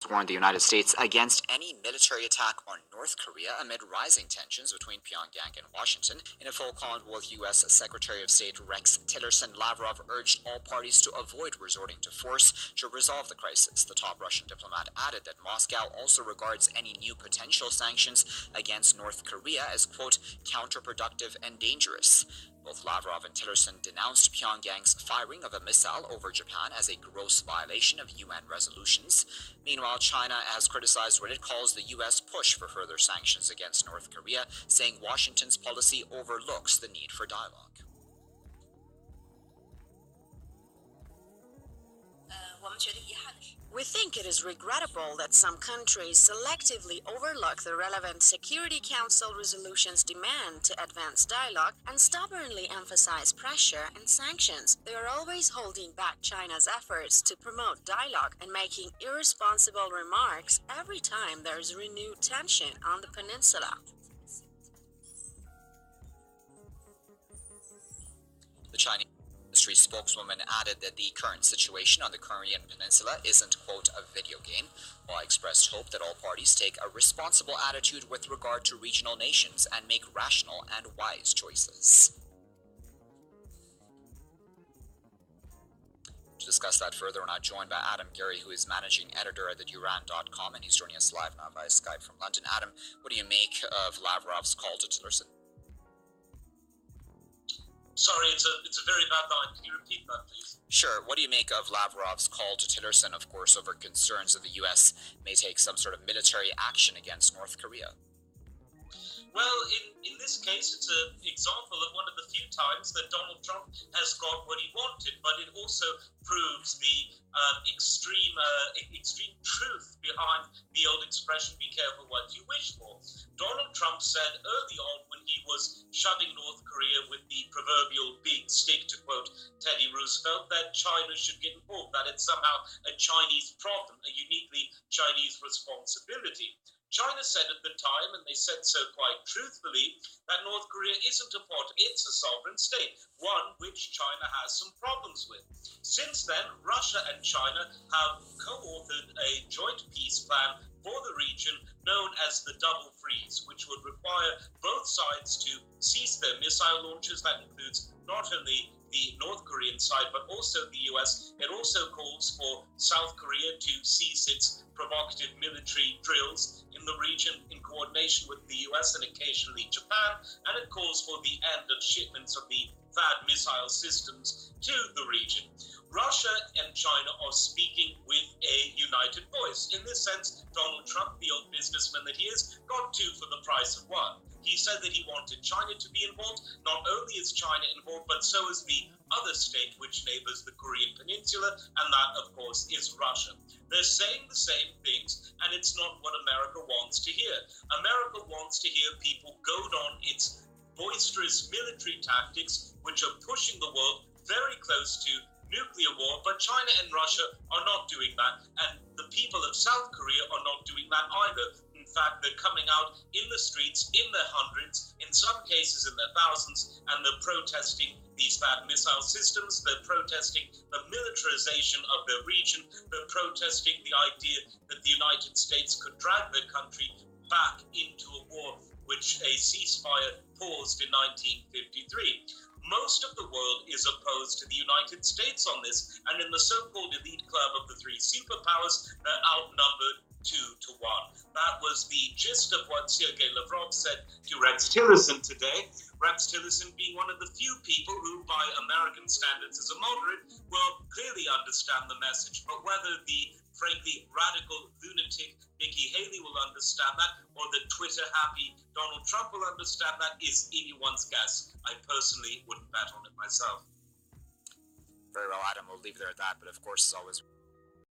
warned the United States against any military attack on North Korea amid rising tensions between Pyongyang and Washington. In a phone call with U.S. Secretary of State Rex Tillerson, Lavrov urged all parties to avoid resorting to force to resolve the crisis. The top Russian diplomat added that Moscow also regards any new potential sanctions against North Korea as, quote, counterproductive and dangerous. Both Lavrov and Tillerson denounced Pyongyang's firing of a missile over Japan as a gross violation of UN resolutions. Meanwhile, China has criticized what it calls the U.S. push for further sanctions against North Korea, saying Washington's policy overlooks the need for dialogue. We think it is regrettable that some countries selectively overlook the relevant Security Council resolution's demand to advance dialogue and stubbornly emphasize pressure and sanctions. They are always holding back China's efforts to promote dialogue and making irresponsible remarks every time there is renewed tension on the peninsula. The Chinese Ministry spokeswoman added that the current situation on the Korean peninsula isn't, quote, a video game, while expressed hope that all parties take a responsible attitude with regard to regional nations and make rational and wise choices. To discuss that further, we're now joined by Adam Gary, who is managing editor at theduran.com, and he's joining us live now via Skype from London. Adam, what do you make of Lavrov's call to Tillerson? Sorry, it's a very bad line. Can you repeat that, please? Sure. What do you make of Lavrov's call to Tillerson, of course, over concerns that the U.S. may take some sort of military action against North Korea? Well, in this case, it's an example of one of the few times that Donald Trump has got what he wanted, but it also proves the extreme truth behind the old expression, be careful what you wish for. Donald Trump said early on when he was shoving North Korea with the proverbial big stick, to quote Teddy Roosevelt, that China should get involved, that it's somehow a Chinese problem, a uniquely Chinese responsibility. China said at the time, and they said so quite truthfully, that North Korea isn't a part, it's a sovereign state, one which China has some problems with. Since then, Russia and China have co-authored a joint peace plan for the region known as the Double Freeze, which would require both sides to cease their missile launches. That includes not only the North Korean side, but also the US. It also calls for South Korea to cease its provocative military drills in the region in coordination with the US and occasionally Japan, and it calls for the end of shipments of the THAAD missile systems to the region. Russia and China are speaking with a united voice. In this sense, Donald Trump, the old businessman that he is, got two for the price of one. He said that he wanted China to be involved. Not only is China involved, but so is the other state which neighbors the Korean Peninsula, and that, of course, is Russia. They're saying the same things, and it's not what America wants to hear. America wants to hear people goad on its boisterous military tactics, which are pushing the world very close to nuclear war, but China and Russia are not doing that, and the people of South Korea are not doing that either. In fact, they're coming out in the streets in their hundreds, in some cases in their thousands, and they're protesting these THAAD missile systems, they're protesting the militarization of their region, they're protesting the idea that the United States could drag their country back into a war which a ceasefire paused in 1953. Most of the world is opposed to the United States on this, and in the so-called elite club of the three superpowers, they're outnumbered 2-1. That was the gist of what Sergei Lavrov said to Rex Tillerson today. Rex Tillerson being one of the few people who, by American standards, is a moderate, will clearly understand the message, but whether the frankly radical lunatic Nikki Haley will understand that, or the Twitter-happy Donald Trump will understand that, is anyone's guess. I personally wouldn't bet on it myself. Very well, Adam. We'll leave it there at that, but of course, as always...